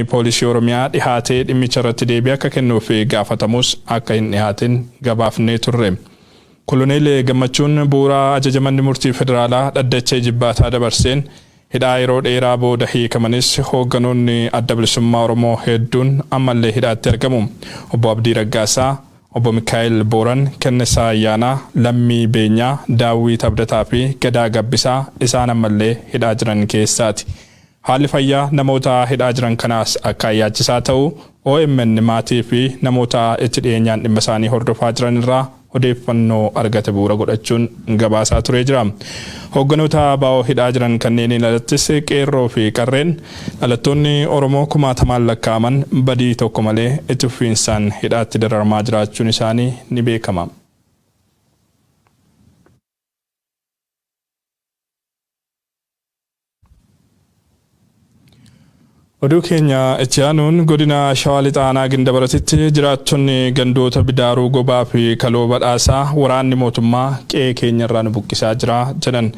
poolisii Oromiyaa dhihaatee dhimmicha irratti deebii akka kennuuf gaafatamus akka hin dhihaatin gabaafnee turre. Koloneel Gammachuun bu'uura ajaja manni murtii federaalaa dhaddacha jibbaataa dabarseen hidhaa yeroo dheeraa booda hiikamanis hoogganoonni adda bilisummaa Oromoo hedduun ammallee hidhaatti argamu. Obbo Abdii Raggaasaa, Obbo Mikaa'el Booran, Kennesaa Ayyaanaa, Lammii Beenyaa, Daawwit Abdataa fi Gadaa Gabbisaa isaan ammallee hidhaa jiran keessaati. Haalli fayyaa namoota hidhaa jiran kanaas akka yaachisaa ta'u OMN maatii fi namoota itti dhiyeenyaan dhimma isaanii hordofaa jiran irraa odeeffannoo argate bu'uura godhachuun gabaasaa turee jira. Hoogganoota baa'oo hidhaa jiran kanneen alattis qeerroo fi qarreen dhalattoonni Oromoo kumaatamaan lakkaa'aman badii tokko malee itti fufiinsaan hidhaatti dararamaa jiraachuun isaanii ni beekama. Oduu keenya itti aanuun godina Shawaa Lixaa Gindabaratitti jiraattonni gandoota Bidaaruu Gobaa fi Kaloo Badhaasaa waraanni mootummaa qe'ee keenyarraa nu buqqisaa jira jedhan.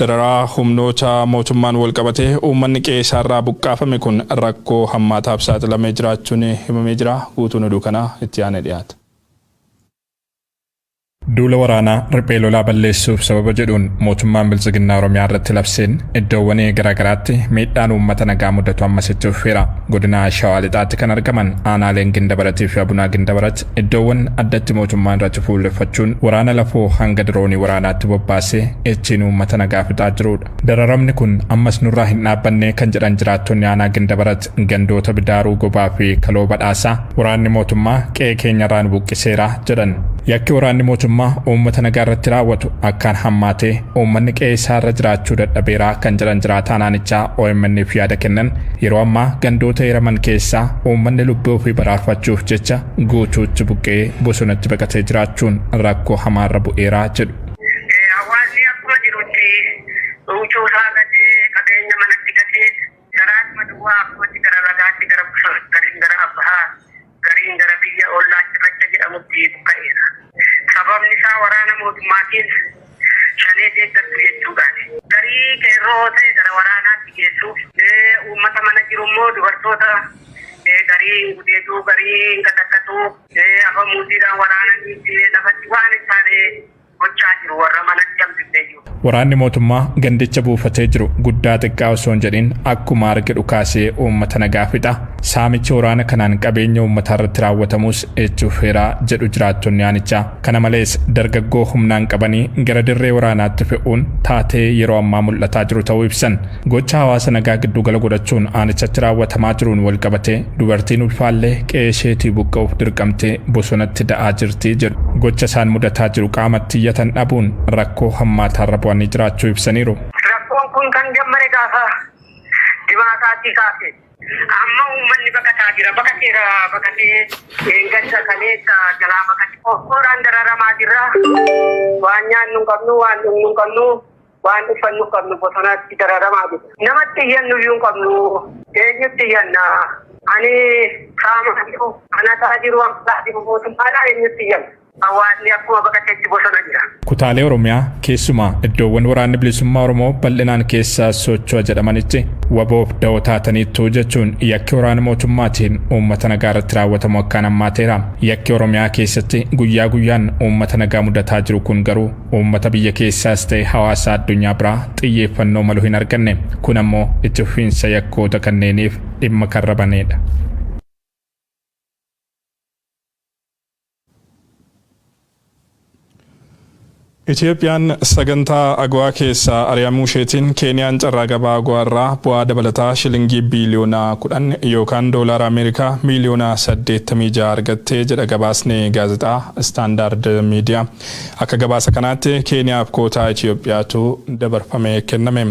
Dararaa humnoota mootummaan wal qabatee uummanni qe'ee isaarraa buqqaafame kun rakkoo hammaataaf saaxilamee jiraachuun himamee jira. Guutuun oduu kanaa itti aanee dhiyaata. Duula waraanaa riphee lolaa balleessuuf sababa jedhuun mootummaan Bilisiginnaa Oromiyaa irratti labseen iddoowwan garaagaraatti miidhaan uummata nagaa mudatu ammas itti fufeera. Godina Shawaa Lixaatti kan argaman aanaaleen Gindabaratii fi Abunaa Gindabarat iddoowwan addatti mootummaan irratti fuulleffachuun waraana lafoo hanga diroonii waraanaatti bobbaasee ittiin uummata nagaa fixaa jirudha. Dararamni kun ammas nurraa hin dhaabbanne kan jedhan jiraattonni aanaa Gindabarat gandoota Bidaaruu Gobaa fi Kaloo Badhaasaa waraanni mootummaa qe'ee keenyarraa nu buqqiseera jedhan. Yakki waraanni mootummaa uummata nagaa irratti raawwatu akkaan hammaatee uummanni qe'ee isaarra jiraachuu dadhabeeraa kan jedhan jiraataan aanichaa OMN'f yaada kennan yeroo ammaa gandoota hiraman keessaa uummanni lubbuu ofii baraarfachuuf jecha guutuutti buqqee bosonatti baqatee jiraachuun rakkoo hamaarra bu'eeraa jedhu. Hawaasni akkuma jirutti huccuu isaa gatee qabeenya manatti gatee garaatuma duwwaa akkuma gara lagaatti gara abbahaa gariin gara biyya ollaatti bakka jedhamutti buqqa'eera. Sababni isaa waraana mootummaatiin shanee deeggartu jechuudhaani. Garii qeerroo ta'e gara waraanaatti geessuuf uummata mana jiru immoo dubartoota garii gudeetuu garii qaqaqqatuu afamuuziidhaan waraananii lafatti waan isaanii gochaa jiru warra manatti hamsifnee jiru. Waraanni mootummaa gandicha buufatee jiru guddaa xiqqaa osoo hin jedhin akkuma arge dhukaasee uummata nagaa fixa. Saamichi waraana kanaan qabeenya uummataa irratti raawwatamus itti fufeeraa jedhu jiraattonni aanichaa. Kana malees dargaggoo humnaan qabanii gara dirree waraanaatti fe'uun taatee yeroo ammaa mul'ataa jiru ta'uu ibsan. Gocha hawaasa nagaa giddu gala godhachuun aanichatti raawwatamaa jiruun wal qabatee dubartiin ulfaallee qe'ee isheetii buqqa'uuf dirqamtee bosonatti da'aa jirti jedhu. Gocha isaan mudataa jiru qaamatti iyyatan dhabuun rakkoo hammaataa bu'anii jiraachuu ibsaniiru. Rakkoon kun kan gammare gaafa dibaataatii kaase. Amma uummanni baqataa jira. Baqatee gadda kaleessa jalaa baqatee ofirraan dararamaa jirra. Waan nyaannu hin qabnu, waan dhugnu hin qabnu, waan uffannu hin qabnu bosonaatti dararamaa jira. Namatti iyyannu iyyuu hin qabnu. Eenyutti iyyanna? Ani qaama jiru, ana ta'a jiru, amsaa jiru mootummaadhaa eenyutti iyyanna? Hawaasni akkuma baqateetti bosona jira. Kutaalee Oromiyaa keessumaa iddoowwan waraanni bilisummaa Oromoo bal'inaan keessaa socho'a jedhamanitti waboof da'oo taataniittuu jechuun yakki waraana mootummaatiin uummata nagaa irratti raawwatamu akkaan hammaateera. Yakki Oromiyaa keessatti guyyaa guyyaan uummata nagaa mudataa jiru kun garuu uummata biyya keessaas ta'e hawaasa addunyaa biraa xiyyeeffannoo malu hin arganne. Kun ammoo itti fufiinsa yakkoota kanneeniif dhimma kan rabaneedha. Itoophiyaan sagantaa agwaa keessaa ari'amuu isheetiin Keeniyaan carraa gabaa agwaa irraa bu'aa dabalataa shilingii biiliyoona 10 yookaan doolaara Ameerikaa miiliyoona 86 argattee jedha gabaasni gaazexaa Standard Media. Akka gabaasa kanaatti Keeniyaaf kootaa Itoophiyaatu dabarfamee kenname.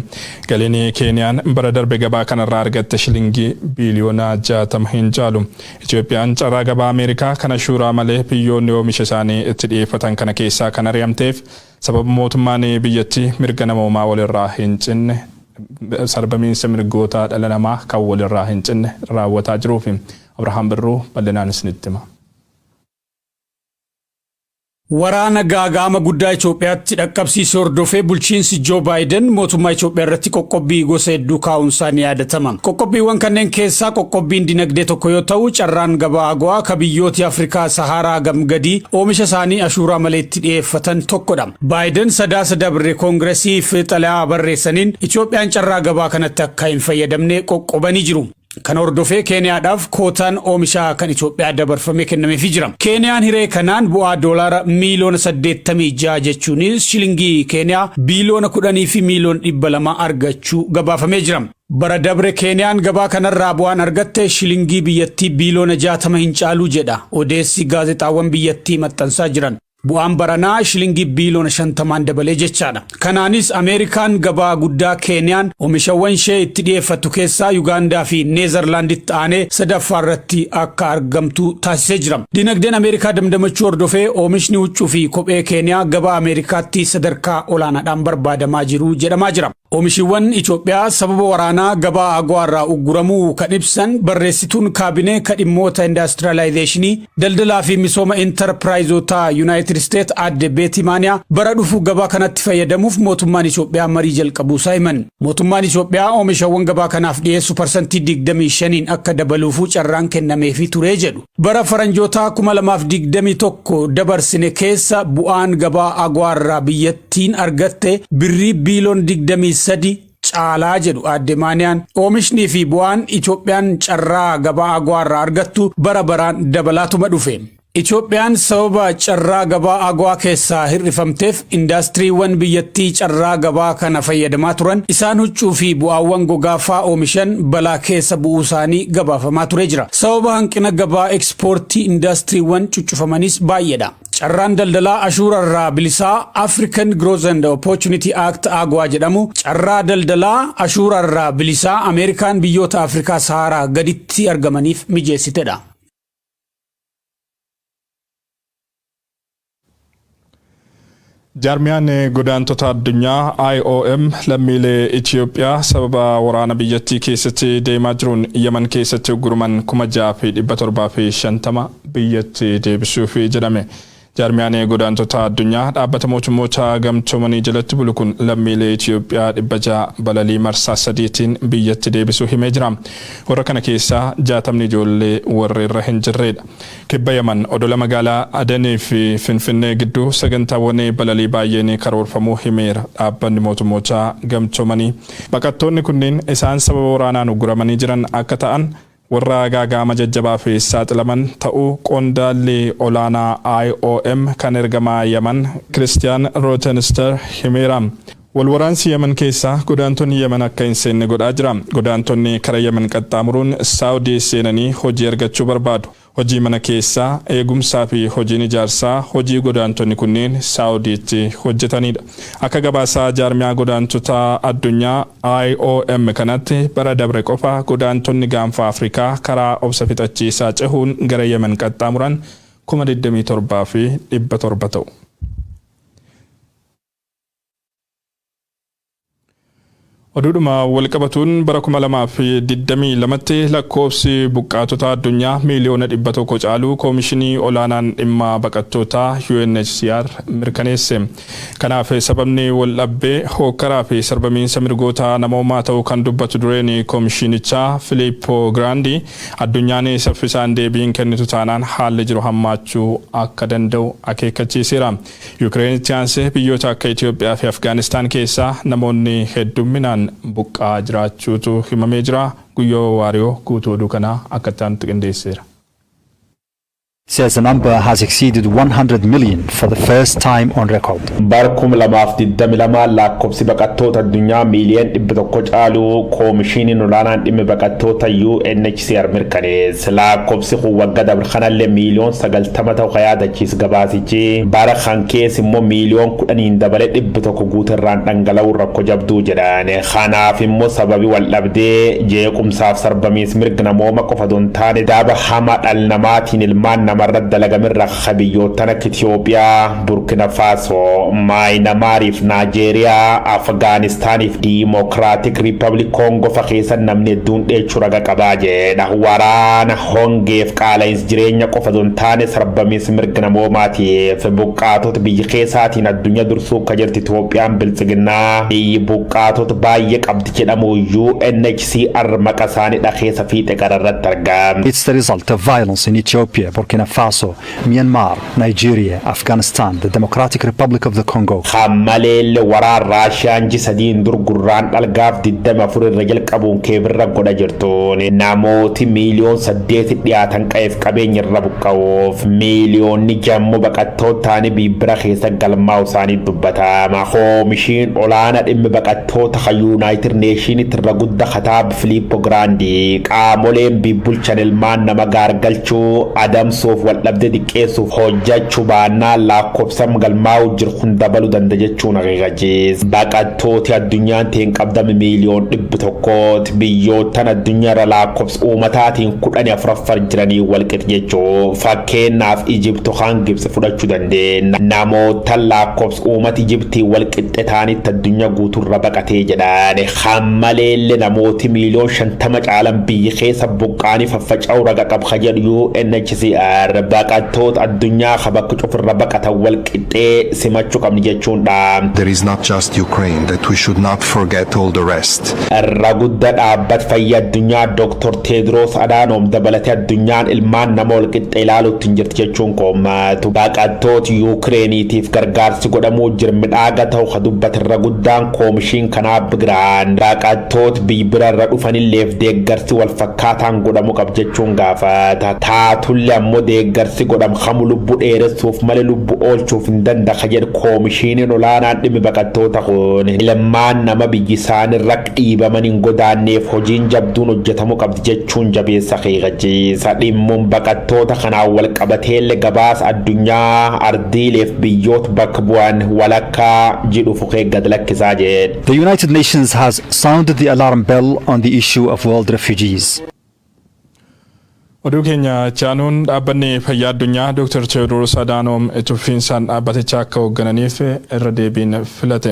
Galiin Keeniyaan bara darbe gabaa kanarraa argatte shilingii biiliyoona 60 hin caalu. Itoophiyaan carraa gabaa Ameerikaa kana shuuraa malee biyyoonni oomisha isaanii itti dhiyeeffatan kana keessaa kan ari'amteef sababa mootummaan biyyattii mirga namoomaa walirraa hin cinne sarbamiinsa mirgoota dhala namaa kan walirraa hin cinne raawwataa jiruuf Abrahaam Birruu bal'inaan isinitti hima. Waraana gaaga'ama guddaa Itoophiyaatti dhaqqabsiise hordofee bulchiinsi Joo Baayiden mootummaa Itoophiyaa irratti qoqqobbii gosa hedduu kaa'uunsaa ni yaadatama. Qoqqobbiiwwan kanneen keessaa qoqqobbiin dinagdee tokko yoo ta'u, carraan gabaa agawaa ka biyyooti Afrikaa Saharaa gamgadii oomisha isaanii ashuuraa malee itti dhiyeeffatan tokkodha. Baayiden sadaasa dabre koongiresii fi xalayaa barreessaniin Itoophiyaan carraa gabaa kanatti akka hin fayyadamne qoqqobanii jiru. Kan hordofee Keeniyaadhaaf kootaan oomishaa kan Itoophiyaa dabarfamee kennameefii jira. Keeniyaan hiree kanaan bu'aa doolaara miiliyoona 86 jechuunis shilingii Keeniyaa biiliyoona 10 fi miiliyoona 200 argachuu gabaafamee jira. Bara dabre Keeniyaan gabaa kanarraa bu'aan argatte shilingii biyyattii biiliyoona 60 hin caalu jedha odeessi gaazexaawwan biyyattii maxxansaa jiran. Bu'aan baranaa shilingii biiliyoona 50 dabalee jechaadha. Kanaanis Ameerikaan gabaa guddaa Keeniyaan oomishawwan ishee itti dhiyeeffattu keessaa Yugaandaa fi Neezerlaanditti aanee sadaffaa irratti akka argamtu taasisee jira. Dinagdeen Ameerikaa damdamachuu hordofee oomishni huccuu fi kophee Keeniyaa gabaa Ameerikaatti sadarkaa olaanaadhaan barbaadamaa jiru jedhamaa jira. Oomishiiwwan Itoophiyaa sababa waraanaa gabaa agwaarraa ugguramuu kan ibsan barreessituun kaabinee kadhimmoota industrializationii daldalaa fi misooma enterpiraayizoota United States adde Beetimaaniyaa bara dhufu gabaa kanatti fayyadamuuf mootummaan Itoophiyaa marii jalqabuusaa himan. Mootummaan Itoophiyaa oomishawwan gabaa kanaaf dhiyeessu parsantii 25 akka dabaluufuu carraan kennameefii ture jedhu. Bara faranjoota 2021 dabarsine keessa bu'aan gabaa agwaarraa biyyattiin argatte birrii biiliyoona 23 caalaa jedhu adde Maaniyaan. Oomishni fi bu'aan Itoophiyaan carraa gabaa agwaarraa argattu bara baraan dabalaatuma dhufe. Itoophiyaan sababa carraa gabaa agwaa keessaa hirrifamteef indaastriiwwan biyyattii carraa gabaa kana fayyadamaa turan isaan huccuu fi bu'aawwan gogaafaa oomishan balaa keessa bu'uu isaanii gabaafamaa ture jira. Sababa hanqina gabaa ekspoortii indaastriiwwan cuccufamanis baay'eedha. Carraan daldalaa ashuurarraa bilisaa African Growth and Opportunity Act agwaa jedhamu carraa daldalaa ashuurarraa bilisaa Ameerikaan biyyoota Afrikaa Saharaa gaditti argamaniif mijeessitedha. Jaarmiyaan godaantota addunyaa IOM lammiilee Itoophiyaa sababa waraana biyyattii keessatti deemaa jiruun Yemen keessatti ugguraman 6,750 biyyatti deebisuuf jedhame. Jaarmiyaan godaantota addunyaa dhaabbata mootummoota gamtoomanii jalatti bulu kun lammiilee Itoophiyaa 600 balalii marsaa 3tiin biyyatti deebisuu himee jira. Warra kana keessaa 60 ijoollee warra irra hin jirredha. Kibba Yemen odola magaalaa Adenii fi Finfinnee gidduu sagantaawwan balalii baay'een karoorfamuu himeera dhaabbanni mootummoota gamtoomanii. Baqattoonni kunneen isaan sababa waraanaan ugguramanii jiran akka ta'an warra gaaga'ama jajjabaa fi saaxilaman ta'uu qondaalli olaanaa IOM kan ergamaa Yemen Christian Rotenster himeera. Walwaraansi Yemen keessaa godaantonni Yemen akka hin seenne godhaa jira. Godaantonni karaa Yemen qaxxaamuruun Saawudii seenanii hojii argachuu barbaadu. Hojii mana keessaa, eegumsaa fi hojiin ijaarsaa hojii godaantonni kunneen Saawudiitti hojjetanidha. Akka gabaasaa jaarmiyaa godaantota addunyaa IOM kanatti bara dabre qofa godaantonni gaanfa Afrikaa karaa obsa fixachiisaa cehuun gara Yemen qaxxaamuran 27,700 ta'u. Oduudhuma walqabatuun bara 2022tti lakkoofsi buqqaatota addunyaa miiliyoona 100 caalu koomishinii olaanaan dhimma baqattootaa UNHCR mirkaneesse. Kanaaf sababni waldhabbii hokkaraa fi sarbamiinsa mirgoota namoomaa ta'uu kan dubbatu dureen koomishinichaa Filippo Grandi addunyaan saffisaan deebiin kennitu taanaan haalli jiru hammaachuu akka danda'u akeekkachiiseera. Yukireenitti aansee biyyoota akka Itoophiyaa fi Afgaanistaan keessaa namoonni hedduminaan buqqaa jiraachuutu himamee jira. Guyyoo Waariyoo guutuu oduu kanaa akka ta'anitti qindeesseera. Says the number has exceeded 100 million for the first time on record. Barkum lamaaf diddamilama lakkoofsi baqattoota addunyaa miiliyoona 100 caalu koomishiniin olaanaan dhimma baqattoota UNHCR mirkaneesse. Lakkoofsi kun waggaa dabre kanallee miiliyoona 90 ta'uu yaadachiis gabaasichi bara kan keessa immoo miiliyoona 10 dabalee 100 guutarraan dhangala'uu rakkoo jabduu jedhan. Kanaaf immoo sababi waldhabdee jeequmsaaf sarbamiinsa mirga namoomaa qofa don taane daaba hama dhala namaatiin ilmaan namarra dalagamirra khabiyyoottan akka Itoophiyaa, Burkina Faso, Maayinamaariif Naajeeriyaa, Afgaanistaaniif Dimokiraatik Riippaabilik Koongoo fa keessan namni hedduun dheechuu raga qabaa jedha. Waraana hongeef qaala'insi jireenya qofa osoo hin taane sarbamiinsi mirga namoomaatiif buqqaatota biyya keessaatiin addunyaa dursuu akka jirti Itoophiyaan biltsiginnaa biyyi buqqaatota baay'ee qabdi jedhamu UNHCR maqaa isaanii dhakeessa fiixe qararratti argama. It's the result of violence in Ethiopia, Burkina Faso, Myanmar, Nigeria, Afghanistan, the Democratic Republic of the Congo. Khamaleelle waraan Raashiyaan jisadiin durgurraan dhalgaaf 24 irra jalqabuun keebirra godha jirtuun namooti miiliyoon 8 dhiyaatan qabeef qabeenya irra buqqa'uuf miiliyoonni jammoo baqattootaani bibbira keessa galmaa'u isaanii dubbatama. Koomishiin olaanaa dhimmi baqattoota ka Yuunaayitid Neeshinitti irra guddaa kataaba Filiippo Giraandii qaamoleen bibbulchan ilmaan nama gaargalchuu adamsuuf waldhabdee diqqeessuuf hojjechuu baannaan lakkoofsam galmaa'u jiru hunda baluu danda'a jechuun akeekachiisa. Baqattooti addunyaan teen qabdame miiliyoon 100 biyyootan addunyaarra lakkoofsa uummataatiin 14 jiranii walqixa jechuu. Fakkeenyaaf Ijiptu kan Gibsi fudhachuu dandeenya. Namoota lakkoofsa uummata Ijiptii walqixa ta'anitti addunyaa guutuurra baqatee jedhan. Hammaleelle namooti miiliyoon 50 caalan biyya keessa buqqaanii faffaca'uu raga qaba jedhu UNHCR baqattoota addunyaa bakka cufirra baqatan walqixxee simachuu qabni jechuudha. There is not just Ukraine that we should not forget all the rest. Irra guddaa dhaabbata fayyaa addunyaa Dr. Tedros Adhanom dabalatee addunyaan ilmaan nama walqixxee ilaaluutti hin jirti jechuun koomatu. Baqattoota Yukireeniitiif gargaarsi godhamuu jira midhaaga ta'u ka dubbata irra guddaan koomishiin kanaaf bigiraan baqattoota biyyira irra dhufanilleef deeggarsi wal fakkaataan godhamu qaba jechuun gaafata. Taatullee ammoo deeggarsi godhamu hamu lubbuu dheeressuuf malee lubbuu oolchuuf hin danda'a jedhu koomishiiniin olaanaan dhimmi baqattoota kun ilmaan nama biyyi isaan irra dhiibaman hin godaanneef hojiin jabduun hojjetamuu qabdi jechuun jabeessa akeekachiisa. Dhimmuun baqattoota kanaan wal qabateellee gabaasa addunyaa ardiileef biyyoota bakka bu'an walakkaa jedhu fukee gad lakkisaa jedhe. The United Nations has sounded the alarm bell on the issue of world refugees. Oduu keenya chaanuun dhaabbanni fayyaa addunyaa Dr. Tedros Adhanom tuffiinsaan dhaabbaticha akka hooggananiif irra deebiin filate.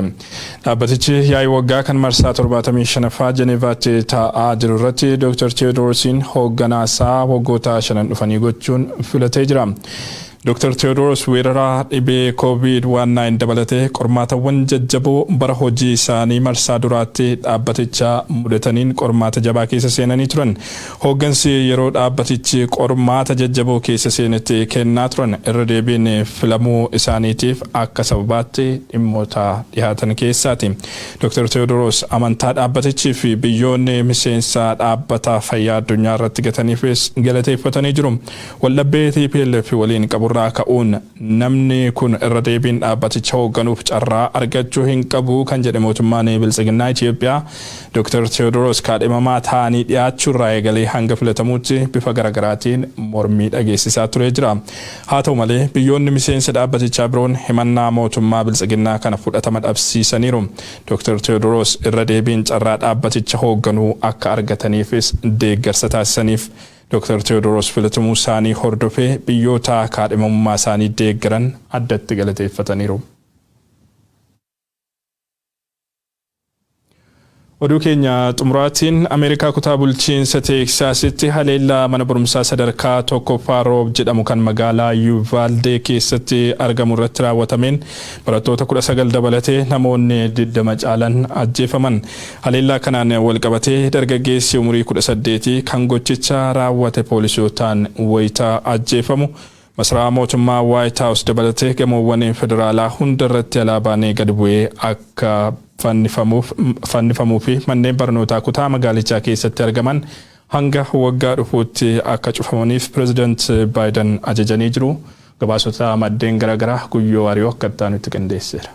Dhaabbatichi yaa'ii waggaa kan marsaa 75ffaa Jeneevaatti taa'aa jiru irratti Dr. Tedrosiin hoogganaasaa waggoota 5 dhufanii gochuun filatee jira. Dr. Tedros weeraraa dhibee COVID-19 dabalatee qormaatawwan jajjaboo bara hojii isaanii marsaa duraatti dhaabbaticha mudataniin qormaata jabaa keessa seenanii turan. Hooggansi yeroo dhaabbatichi qormaata jajjaboo keessa seenetti kennaa turan irra deebiin filamuu isaaniitiif akka sababaatti dhimmoota dhihaatan keessaati. Dr. Tedros amantaa dhaabbatichii fi biyyoonni miseensa dhaabbata fayyaa addunyaa irratti gataniifis galateeffatanii jiru. Waldhabbee TPLF waliin qaburraa ka'uun namni kun irra deebiin dhaabbaticha hoogganuuf carraa argachuu hin qabu kan jedhe mootummaan biltsiginnaa Itoophiyaa. Dr. Tedros kaadhimamaa ta'anii dhiyaachuurraa eegalee hanga filatamuutti bifa garaagaraatiin mormii dhageessisaa turee jira. Haa ta'u malee biyyoonni miseensa dhaabbatichaa biroon himannaa mootummaa biltsiginnaa kana fudhatama dhabsiisaniiru. Dr. Tedros irra deebiin carraa dhaabbaticha hoogganuu akka argataniifis deeggarsa taasisaniif. Dr. Tedros filatamuu isaanii hordofee biyyoota kaadhimamummaa isaanii deeggaran addatti galateeffataniiru. Oduu keenya xumuraatiin Ameerikaa kutaa bulchiinsa Teeksaasitti haleellaa mana barumsaa sadarkaa tokkoffaa Roob jedhamu kan magaalaa Uvalde keessatti argamu irratti raawwatameen barattoota 19 dabalatee namoonni 20 caalan ajjeefaman. Haleellaa kanaan wal qabatee dargaggeessi umurii 18 kan gochicha raawwate poolisootaan wayitaa ajjeefamu. Masaraa mootummaa White House dabalatee gamoowwan federaalaa hunda irratti alaabaan gad bu'ee akka fannifamuu fi manneen barnootaa kutaa magaalichaa keessatti argaman hanga waggaa dhufuutti akka cufamaniif President Biden ajajanii jiru. Gabaasota maddeen garaagaraa guyyoo waariyoo akka ta'anitti qindeesseera.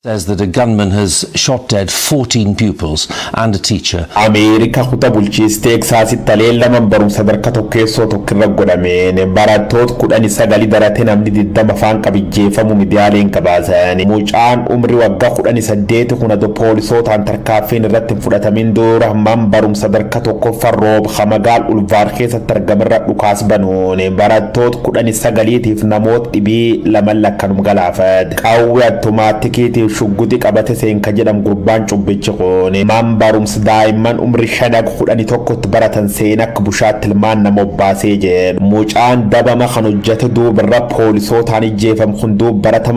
says that a gunman has shot dead 14 pupils and a teacher. Ameerika kutaa bulchiinsa Teeksaasitti leellama barumsa sadarkaa tokkeessoo tokkirra godhameen barattoota 19 daratee namni 20 afaan qabijjeeffamu miidiyaaleen gabaasan. Mucaan umrii waggaa 18 kun adoo poolisootaan tarkaanfiin irratti fudhatamin dura man barumsa sadarkaa tokkoffaa rooba magaala ulvaar keessatti argamerra dhukaas banuun barattoota 19tiif namoota dhibii lama lakkanum galaafate. Qawwee automaatikii shugguxi qabate seenka jedham gurbaan cubbichi qoone man barumsa daa'imman umrii 11 baratan seen akka bushaatti ilmaan nama obbaasee jedhe. Mucaan dabama kan hojjete duubarra poolisootaan ijjeefam kun duub baratama